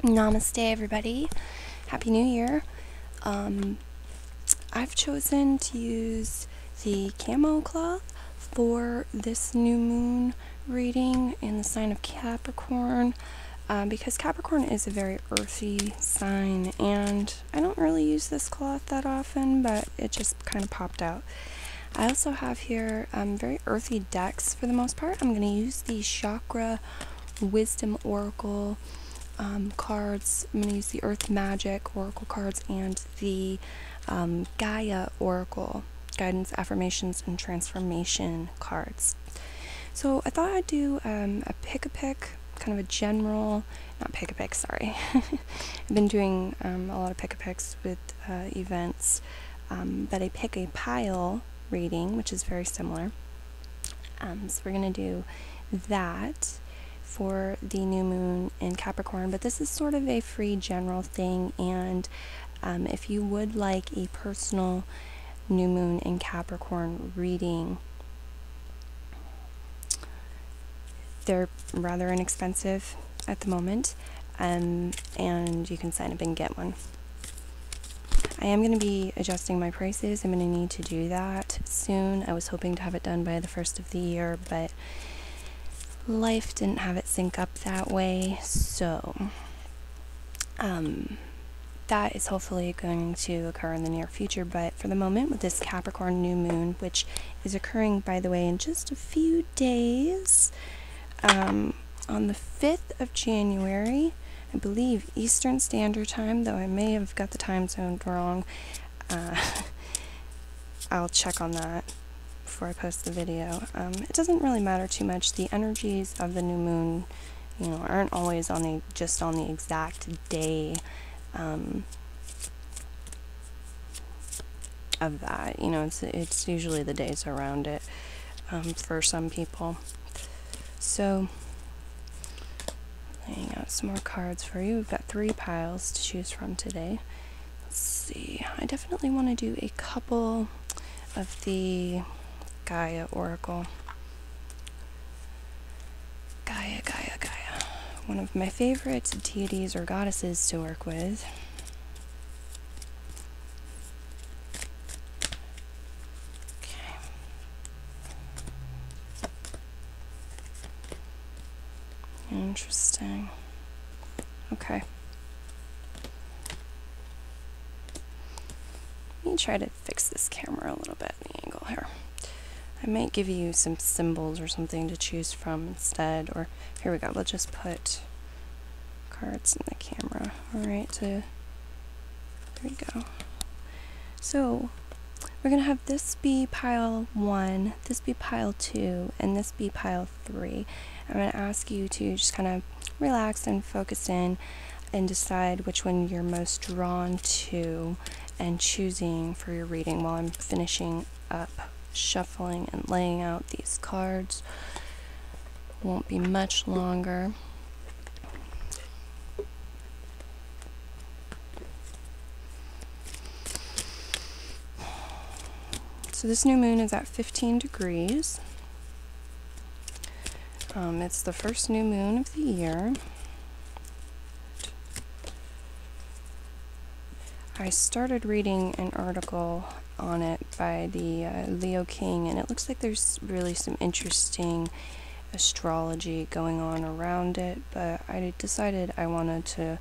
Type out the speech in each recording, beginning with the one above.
Namaste, everybody. Happy New Year. I've chosen to use the camo cloth for this new moon reading in the sign of Capricorn because Capricorn is a very earthy sign, and I don't really use this cloth that often, but it just kind of popped out. I also have here very earthy decks for the most part. I'm going to use the Chakra Wisdom Oracle cards. I'm going to use the Earth Magic Oracle cards and the Gaia Oracle Guidance, Affirmations, and Transformation cards. So I thought I'd do a pick-a-pick, kind of a general, not pick-a-pick, sorry. I've been doing a lot of pick-a-picks with events, but a pick-a-pile reading, which is very similar. So we're going to do that for the new moon in Capricorn, but this is sort of a free general thing, and if you would like a personal new moon in Capricorn reading, they're rather inexpensive at the moment, and you can sign up and get one. I am going to be adjusting my prices. I'm going to need to do that soon. I was hoping to have it done by the first of the year, but life didn't have it sync up that way, so that is hopefully going to occur in the near future. But for the moment, with this Capricorn new moon, which is occurring, by the way, in just a few days, on the 5th of January, I believe Eastern Standard Time, though I may have got the time zone wrong. I'll check on that before I post the video. It doesn't really matter too much. The energies of the new moon, aren't always just on the exact day of that. It's usually the days around it for some people. So, laying out some more cards for you. We've got 3 piles to choose from today. Let's see. I definitely want to do a couple of the Gaia Oracle. Gaia. One of my favorite deities or goddesses to work with. Okay. Interesting. Okay. Let me try to fix this camera a little bit, the angle here. I might give you some symbols or something to choose from instead, or here we go, let's just put cards in the camera. Alright, so there we go. So we're going to have this be pile 1, this be pile 2, and this be pile 3. I'm going to ask you to just kind of relax and focus in and decide which one you're most drawn to and choosing for your reading while I'm finishing up shuffling and laying out these cards. Won't be much longer. So this new moon is at 15 degrees. It's the first new moon of the year. I started reading an article on it by the Leo King, and it looks like there's really some interesting astrology going on around it, but I decided I wanted to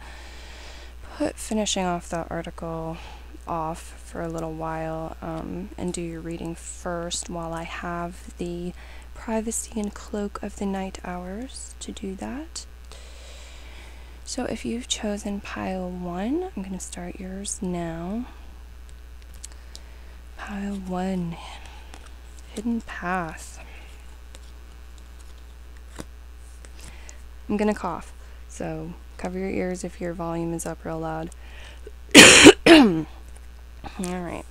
put finishing off the article off for a little while and do your reading first while I have the privacy and cloak of the night hours to do that. So if you've chosen pile 1, I'm going to start yours now. Pile 1, Hidden Path. I'm going to cough, so cover your ears if your volume is up real loud. Alright.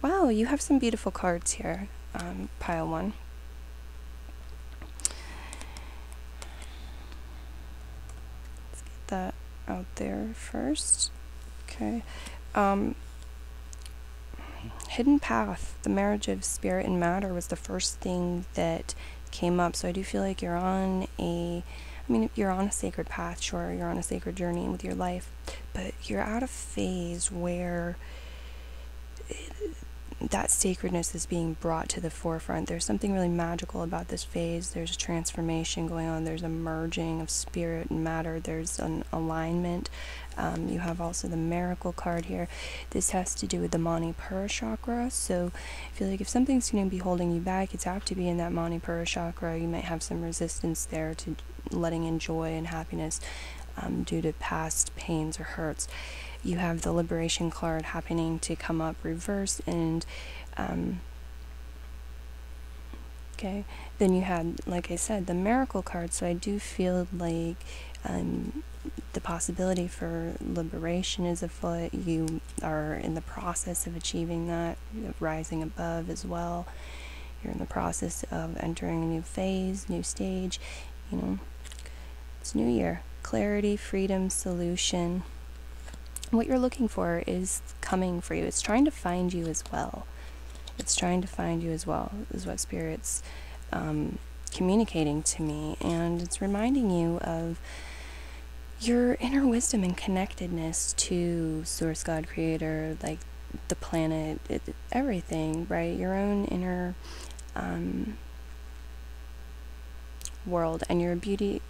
Wow, you have some beautiful cards here, pile 1. Let's get that out there first. Okay. hidden path, the marriage of spirit and matter was the first thing that came up. So I do feel like you're on you're on a sacred path, sure, you're on a sacred journey with your life, but you're at a phase where that sacredness is being brought to the forefront. There's something really magical about this phase. There's a transformation going on. There's a merging of spirit and matter. There's an alignment. You have also the miracle card here. This has to do with the Manipura chakra. So I feel like if something's going to be holding you back, it's have to be in that Manipura chakra. You might have some resistance there to letting in joy and happiness due to past pains or hurts. You have the liberation card happening to come up reversed, and okay, then you had, like I said, the miracle card. So I do feel like the possibility for liberation is afoot. You are in the process of achieving that, rising above as well. You're in the process of entering a new phase, new stage. It's new year. Clarity, freedom, solution. What you're looking for is coming for you. It's trying to find you as well. It's trying to find you as well, is what Spirit's communicating to me. And it's reminding you of your inner wisdom and connectedness to Source, God, Creator, like the planet, everything, right? Your own inner world, and your ability,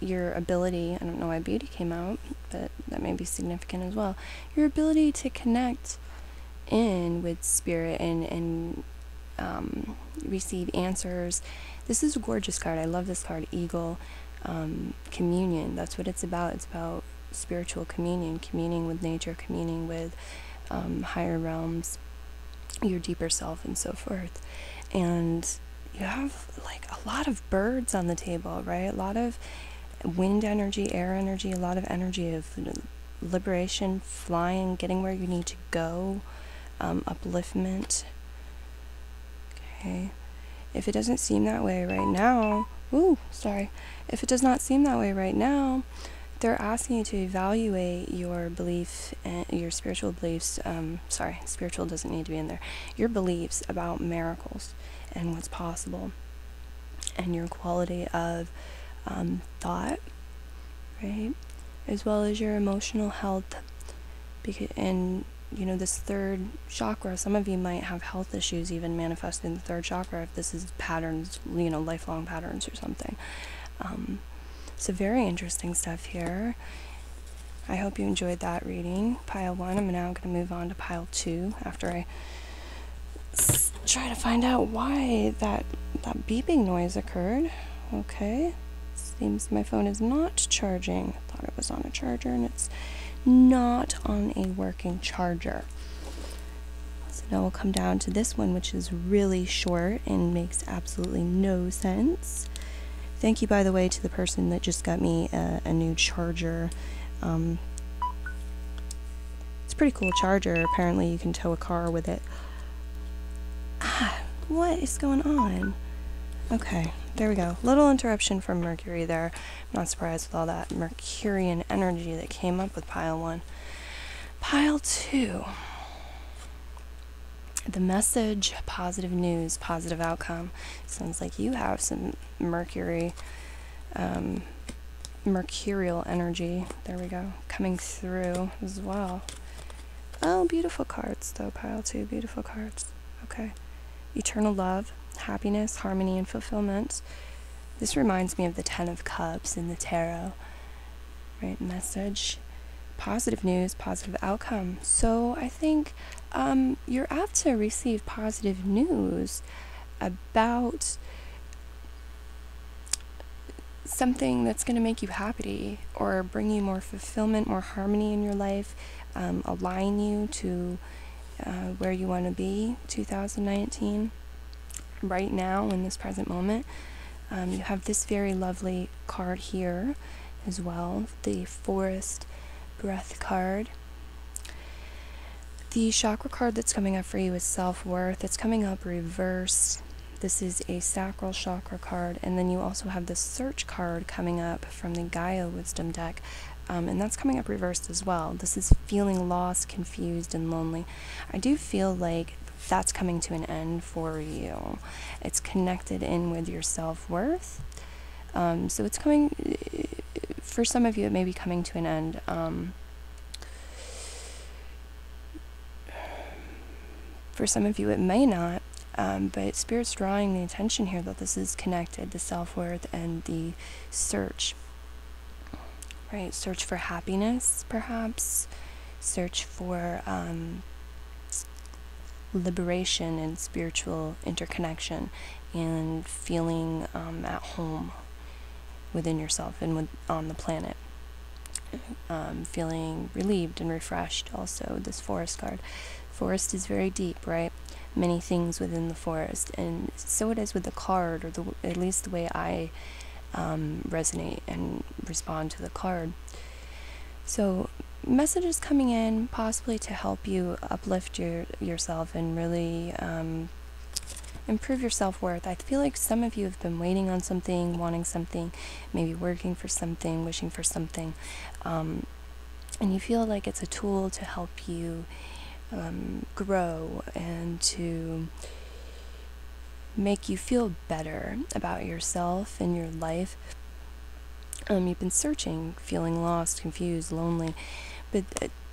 I don't know why beauty came out, but that may be significant as well, your ability to connect in with spirit and receive answers. This is a gorgeous card. I love this card. Eagle, communion. That's what it's about. It's about spiritual communion, communing with nature, communing with higher realms, your deeper self, and so forth. And you have like a lot of birds on the table, right? A lot of wind energy, air energy, a lot of energy of liberation, flying, getting where you need to go, upliftment. Okay. If it doesn't seem that way right now, if it does not seem that way right now, they're asking you to evaluate your belief and your spiritual beliefs. Spiritual doesn't need to be in there. Your beliefs about miracles and what's possible, and your quality of thought, right, as well as your emotional health. And this third chakra, some of you might have health issues even manifest in the third chakra if this is patterns, lifelong patterns or something. So very interesting stuff here. I hope you enjoyed that reading. Pile 1. I'm now going to move on to pile 2 after I try to find out why that beeping noise occurred. Okay. Seems my phone is not charging. I thought it was on a charger, and it's not on a working charger. So now we'll come down to this one, which is really short and makes absolutely no sense. Thank you, by the way, to the person that just got me a new charger. It's a pretty cool charger. Apparently you can tow a car with it. What is going on? Okay, there we go. Little interruption from Mercury there. I'm not surprised with all that Mercurian energy that came up with pile 1. Pile 2. The message, positive news, positive outcome. Sounds like you have some mercury, mercurial energy. There we go. Coming through as well. Oh, beautiful cards though, pile 2. Beautiful cards. Okay. Eternal love, happiness, harmony, and fulfillment. This reminds me of the 10 of Cups in the tarot. Right? Message, positive news, positive outcome. So I think you're apt to receive positive news about something that's going to make you happy or bring you more fulfillment, more harmony in your life, align you to where you want to be 2019 right now in this present moment. You have this very lovely card here as well, the Forest Breath card. The chakra card that's coming up for you is self-worth. It's coming up reversed. This is a sacral chakra card, and then you also have the search card coming up from the Gaia wisdom deck, and that's coming up reversed as well. This is feeling lost, confused, and lonely. I do feel like that's coming to an end for you. It's connected in with your self-worth. So it's coming, for some of you, it may be coming to an end. For some of you, it may not. But Spirit's drawing the attention here that this is connected, the self-worth and the search. Right? Search for happiness, perhaps. Search for liberation and spiritual interconnection, and feeling at home within yourself and on the planet. Feeling relieved and refreshed also, this Forest card. Forest is very deep, right? Many things within the forest, and so it is with the card, or at least the way I resonate and respond to the card. So messages coming in possibly to help you uplift yourself and really improve your self-worth. I feel like some of you have been waiting on something, wanting something, maybe working for something, wishing for something, and you feel like it's a tool to help you grow and to make you feel better about yourself and your life. You've been searching, feeling lost, confused, lonely, but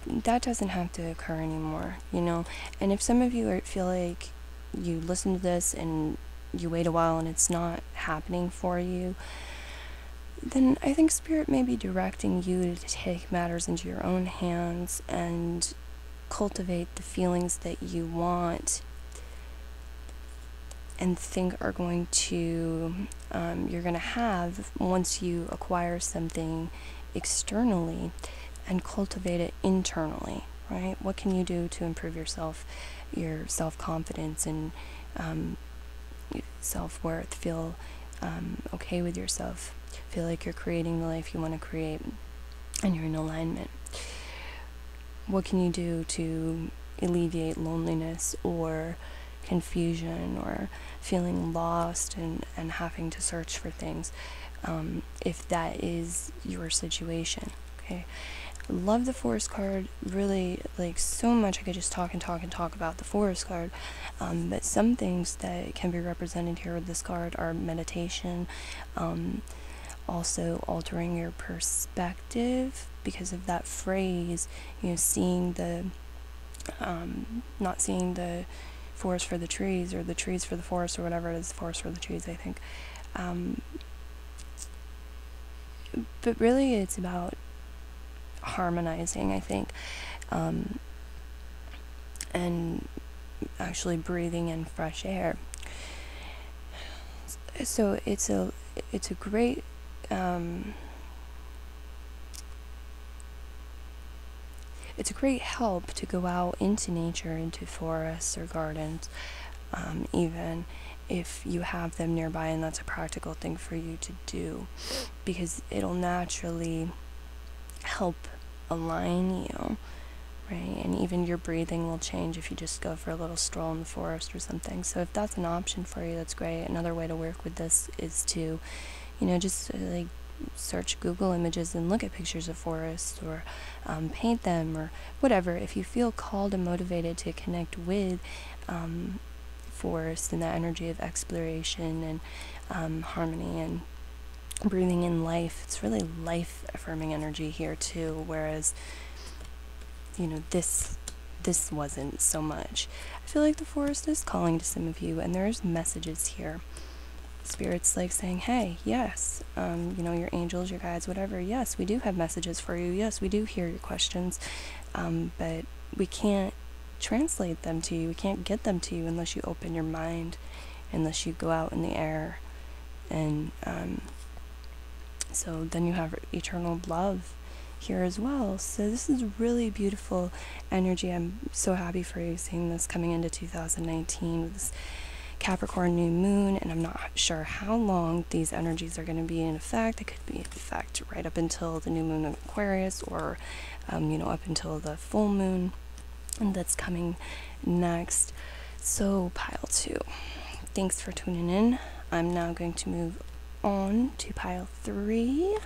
that doesn't have to occur anymore, you know. And if some of you feel like you listen to this and you wait a while and it's not happening for you, then I think Spirit may be directing you to take matters into your own hands and cultivate the feelings that you want and think are going to, you're going to have once you acquire something externally, and cultivate it internally, right? What can you do to improve yourself, your self-confidence and self-worth, feel okay with yourself, feel like you're creating the life you want to create and you're in alignment? What can you do to alleviate loneliness or confusion or feeling lost and having to search for things, if that is your situation? Okay, love the Forest card, really, like, so much. I could just talk about the Forest card, but some things that can be represented here with this card are meditation, also altering your perspective because of that phrase, you know, seeing the not seeing the forest for the trees, or the trees for the forest, or whatever it is, forest for the trees, I think. But really it's about harmonizing, I think, and actually breathing in fresh air. So it's a great it's a great help to go out into nature, into forests or gardens, even if you have them nearby and that's a practical thing for you to do, because it'll naturally help align you, right? And even your breathing will change if you just go for a little stroll in the forest or something. So if that's an option for you, that's great. Another way to work with this is to, you know, just like search Google images and look at pictures of forests, or paint them, or whatever. If you feel called and motivated to connect with forest and that energy of exploration and harmony and breathing in life, it's really life affirming energy here too, whereas, you know, this wasn't so much. I feel like the forest is calling to some of you, and there's messages here. Spirit's like saying, hey, yes, you know, your angels, your guides, whatever, yes, we do have messages for you, yes, we do hear your questions, but we can't translate them to you, we can't get them to you unless you open your mind, unless you go out in the air, and so then you have eternal love here as well. So this is really beautiful energy. I'm so happy for you seeing this coming into 2019 with this Capricorn new moon, and I'm not sure how long these energies are going to be in effect. It could be in effect right up until the new moon in Aquarius, or you know, up until the full moon, and that's coming next. So pile 2, thanks for tuning in. I'm now going to move on to pile 3.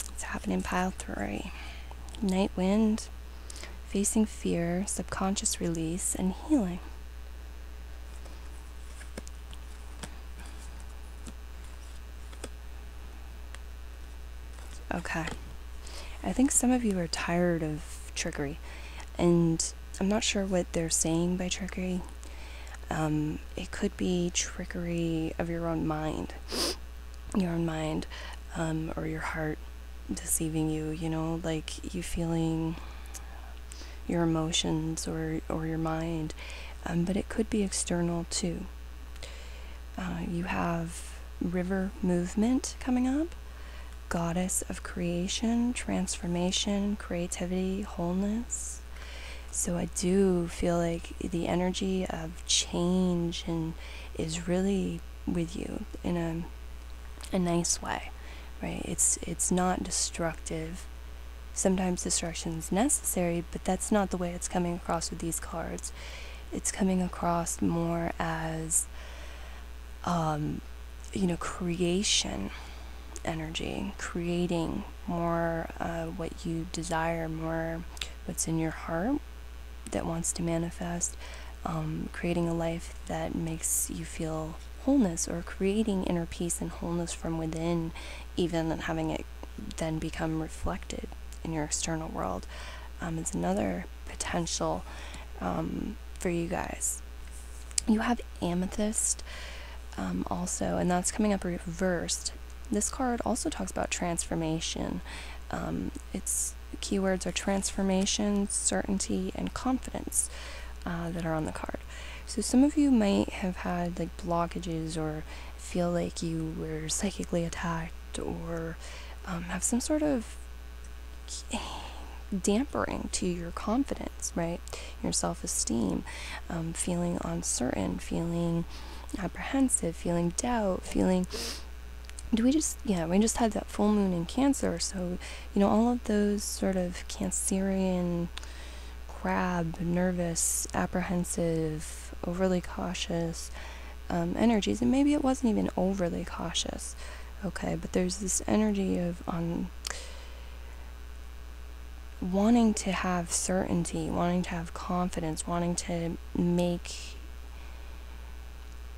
What's happening in pile 3? Night wind, facing fear, subconscious release, and healing. Okay. I think some of you are tired of trickery, and I'm not sure what they're saying by trickery. It could be trickery of your own mind, or your heart deceiving you, like you feeling your emotions or your mind, but it could be external too. You have river movement coming up, goddess of creation, transformation, creativity, wholeness. So I do feel like the energy of change is really with you in a nice way, right? It's not destructive. Sometimes destruction is necessary, but that's not the way it's coming across with these cards. It's coming across more as, creation energy, creating more what you desire, more what's in your heart that wants to manifest, creating a life that makes you feel wholeness, or creating inner peace and wholeness from within, even and having it then become reflected in your external world. Is another potential for you guys. You have amethyst also, and that's coming up reversed. This card also talks about transformation. Its keywords are transformation, certainty, and confidence that are on the card. So some of you might have had like blockages, or feel like you were psychically attacked, or have some sort of dampering to your confidence, right? Your self-esteem, feeling uncertain, feeling apprehensive, feeling doubt, feeling... we just had that full moon in Cancer, so, all of those sort of Cancerian crab, nervous, apprehensive, overly cautious energies, and maybe it wasn't even overly cautious, okay, but there's this energy of wanting to have certainty, wanting to have confidence, wanting to make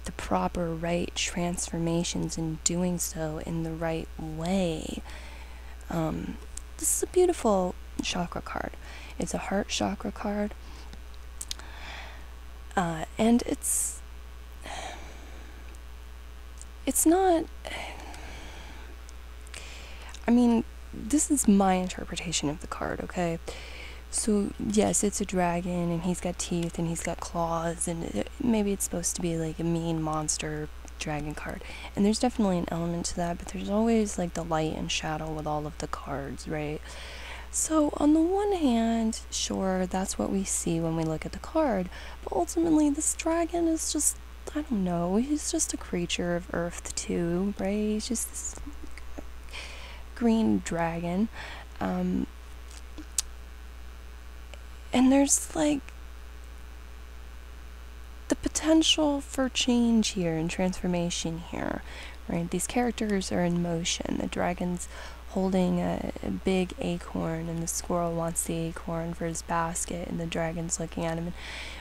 the proper right transformations, and doing so in the right way. This is a beautiful chakra card. It's a heart chakra card, and it's not... this is my interpretation of the card, okay? So, yes, it's a dragon, and he's got teeth, and he's got claws, and maybe it's supposed to be like a mean monster dragon card. And there's definitely an element to that, but there's always like the light and shadow with all of the cards, right? So, on the one hand, sure, that's what we see when we look at the card, but ultimately this dragon is just, I don't know, he's just a creature of Earth too, right? He's just this green dragon. And there's like the potential for change here and transformation here, right? These characters are in motion. The dragon's holding a big acorn, and the squirrel wants the acorn for his basket, and the dragon's looking at him. And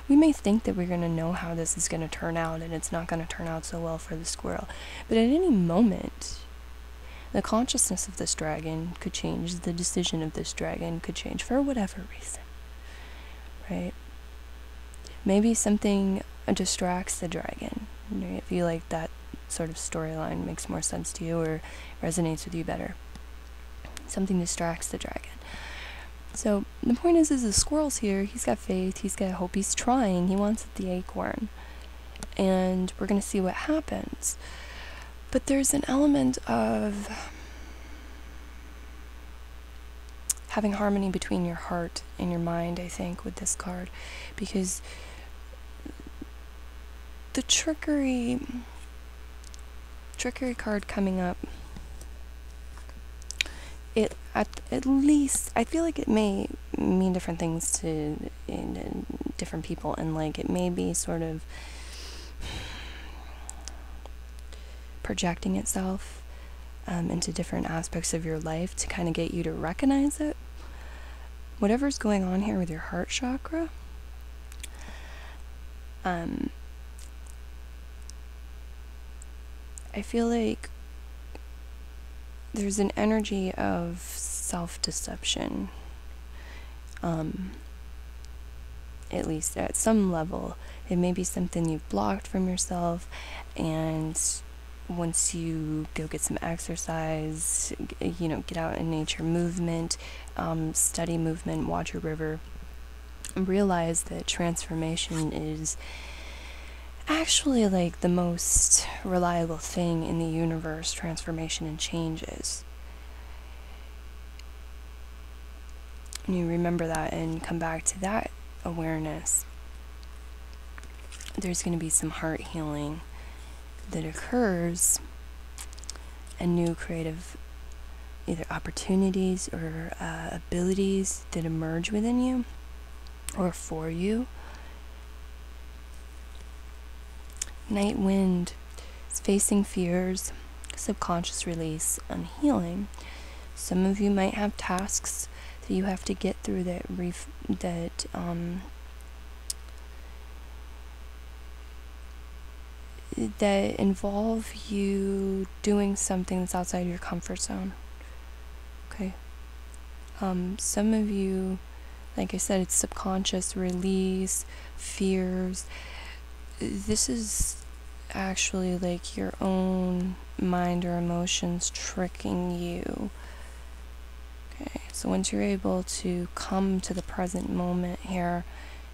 we may think that we're going to know how this is going to turn out, and it's not going to turn out so well for the squirrel. But at any moment, the consciousness of this dragon could change. The decision of this dragon could change for whatever reason. Right? Maybe something distracts the dragon. If you like that sort of storyline, makes more sense to you or resonates with you better. Something distracts the dragon. So the point is the squirrel's here. He's got faith. He's got hope. He's trying. He wants the acorn. And we're going to see what happens. But there's an element of having harmony between your heart and your mind, I think, with this card, because the trickery card coming up, it at least, I feel like it may mean different things to different people, and like it may be sort of projecting itself into different aspects of your life to kind of get you to recognize it. Whatever's going on here with your heart chakra, I feel like there's an energy of self-deception, at least at some level. It may be something you've blocked from yourself, and once you go get some exercise, get out in nature, movement, study movement, watch a river, realize that transformation is actually like the most reliable thing in the universe. Transformation and changes. And you remember that and come back to that awareness. There's going to be some heart healing that occurs, and new creative either opportunities or abilities that emerge within you or for you. Night wind is facing fears, subconscious release, and healing. Some of you might have tasks that you have to get through that that involve you doing something that's outside your comfort zone. Okay. Some of you, like I said, it's subconscious release, fears. This is actually like your own mind or emotions tricking you. Okay, so once you're able to come to the present moment here,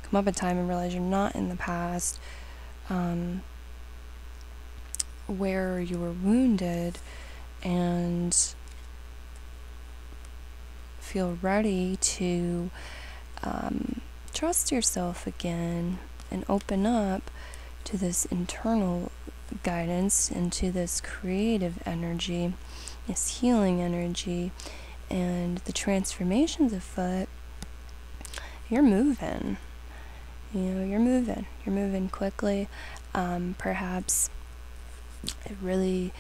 come up in time and realize you're not in the past, where you were wounded, and feel ready to trust yourself again and open up to this internal guidance and to this creative energy, this healing energy, and the transformations afoot. You're moving. You're moving quickly. Perhaps a really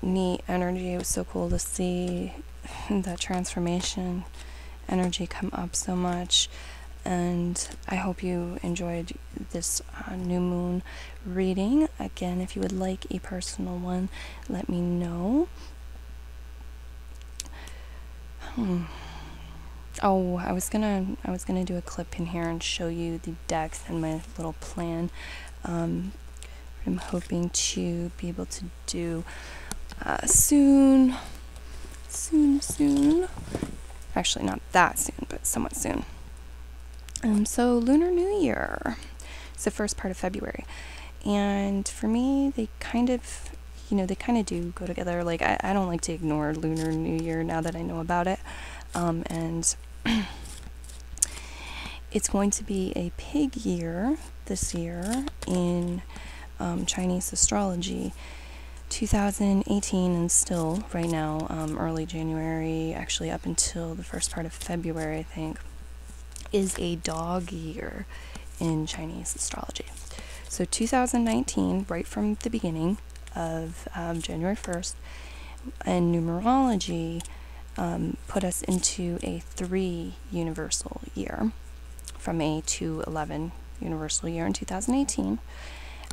neat energy. It was so cool to see that transformation energy come up so much. And I hope you enjoyed this new moon reading. Again, if you would like a personal one, let me know. Oh, I was gonna do a clip in here and show you the decks and my little plan. I'm hoping to be able to do soon. Actually, not that soon, but somewhat soon. So Lunar New Year. It's the first part of February, and for me, they kind of do go together. Like I don't like to ignore Lunar New Year now that I know about it, and it's going to be a pig year this year in Chinese astrology. 2018, and still right now, early January, actually up until the first part of February, I think, is a dog year in Chinese astrology. So 2019, right from the beginning of January 1st, and numerology put us into a 3 universal year, from a 2-11 universal year in 2018.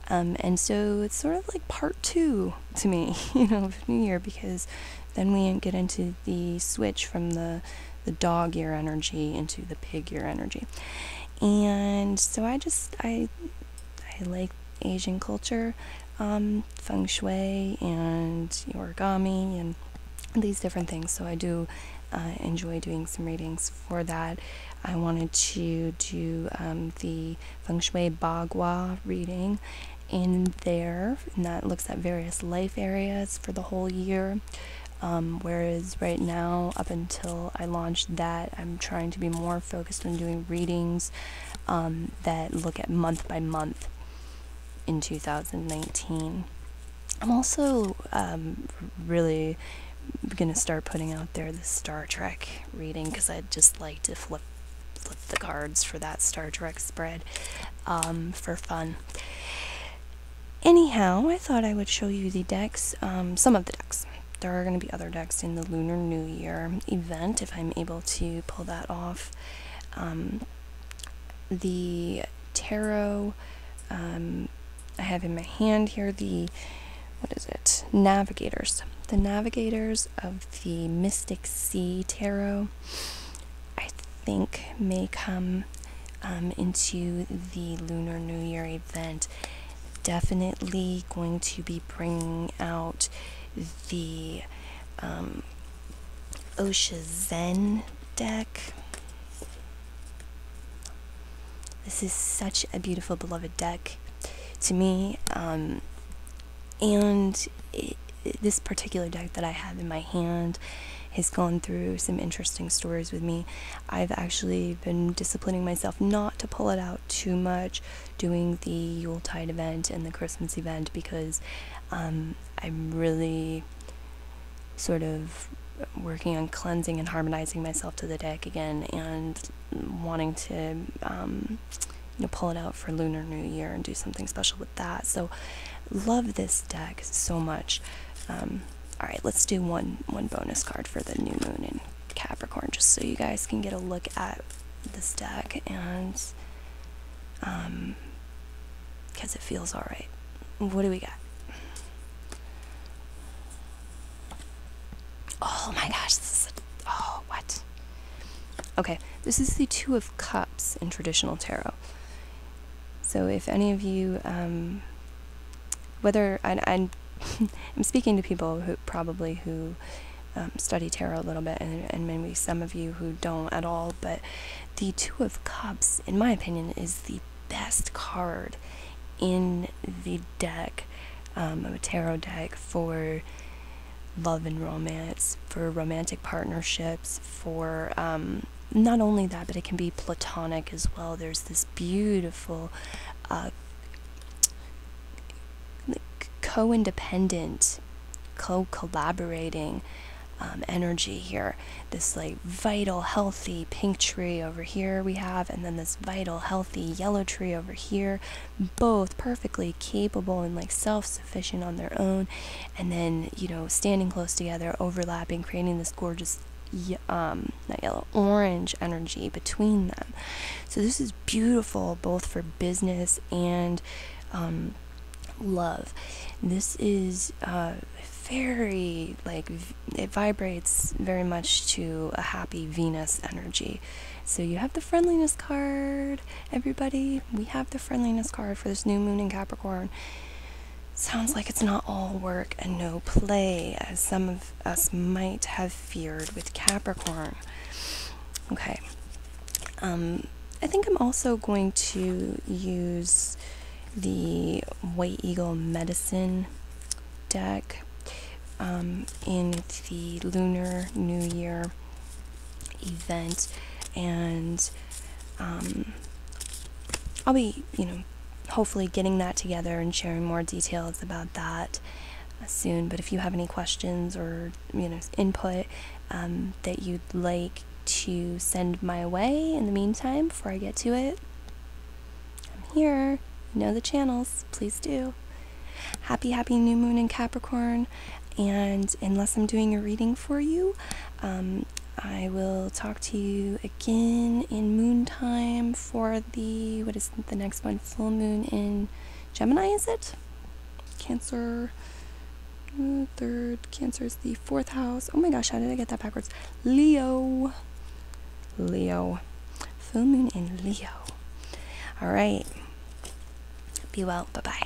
And so it's sort of like part 2 to me, of New Year, because then we get into the switch from the dog year energy into the pig year energy. And so I like Asian culture, feng shui and origami and these different things. So I do enjoy doing some readings for that. I wanted to do the feng shui bagua reading in there, and that looks at various life areas for the whole year. Whereas right now, up until I launched that, I'm trying to be more focused on doing readings that look at month by month in 2019. I'm also really going to start putting out there the Star Trek reading, because I'd just like to flip the cards for that Star Trek spread for fun. Anyhow, I thought I would show you the decks, some of the decks. There are going to be other decks in the Lunar New Year event, if I'm able to pull that off. The tarot, I have in my hand here the, Navigators. the Navigators of the Mystic Sea Tarot, I think, may come into the Lunar New Year event. Definitely going to be bringing out the Osha Zen deck. This is such a beautiful, beloved deck to me, and this particular deck that I have in my hand has gone through some interesting stories with me. I've actually been disciplining myself not to pull it out too much doing the Yuletide event and the Christmas event, because I'm really sort of working on cleansing and harmonizing myself to the deck again, and wanting to pull it out for Lunar New Year and do something special with that. So love this deck so much. Alright, let's do one bonus card for the new moon in Capricorn, just so you guys can get a look at this deck, and because it feels alright. What do we got? Oh my gosh, this is what? Okay, this is the Two of Cups in traditional tarot. So if any of you, whether I'm speaking to people who study tarot a little bit, and maybe some of you who don't at all, but the Two of Cups, in my opinion, is the best card in the deck, a tarot deck, for love and romance, for romantic partnerships, for not only that, but it can be platonic as well. There's this beautiful co-independent, co-collaborating energy here. This like vital, healthy pink tree over here we have, and then this vital, healthy yellow tree over here, both perfectly capable and like self-sufficient on their own, and then standing close together, overlapping, creating this gorgeous not yellow, orange energy between them. So this is beautiful both for business and love. This is very, it vibrates very much to a happy Venus energy. So you have the friendliness card, everybody. We have the friendliness card for this new moon in Capricorn. Sounds like it's not all work and no play, as some of us might have feared with Capricorn. Okay. I think I'm also going to use the White Eagle Medicine deck in the Lunar New Year event, and I'll be, hopefully getting that together and sharing more details about that soon. But if you have any questions or input that you'd like to send my way in the meantime before I get to it, I'm here. You know the channels, please do. Happy new moon in Capricorn, and unless I'm doing a reading for you, I will talk to you again in moon time for the, what is the next one? Full moon in Gemini, is it? Cancer, third, Cancer is the 4th house. Oh my gosh, how did I get that backwards? Leo. Full moon in Leo. Alright. Be well. Bye-bye.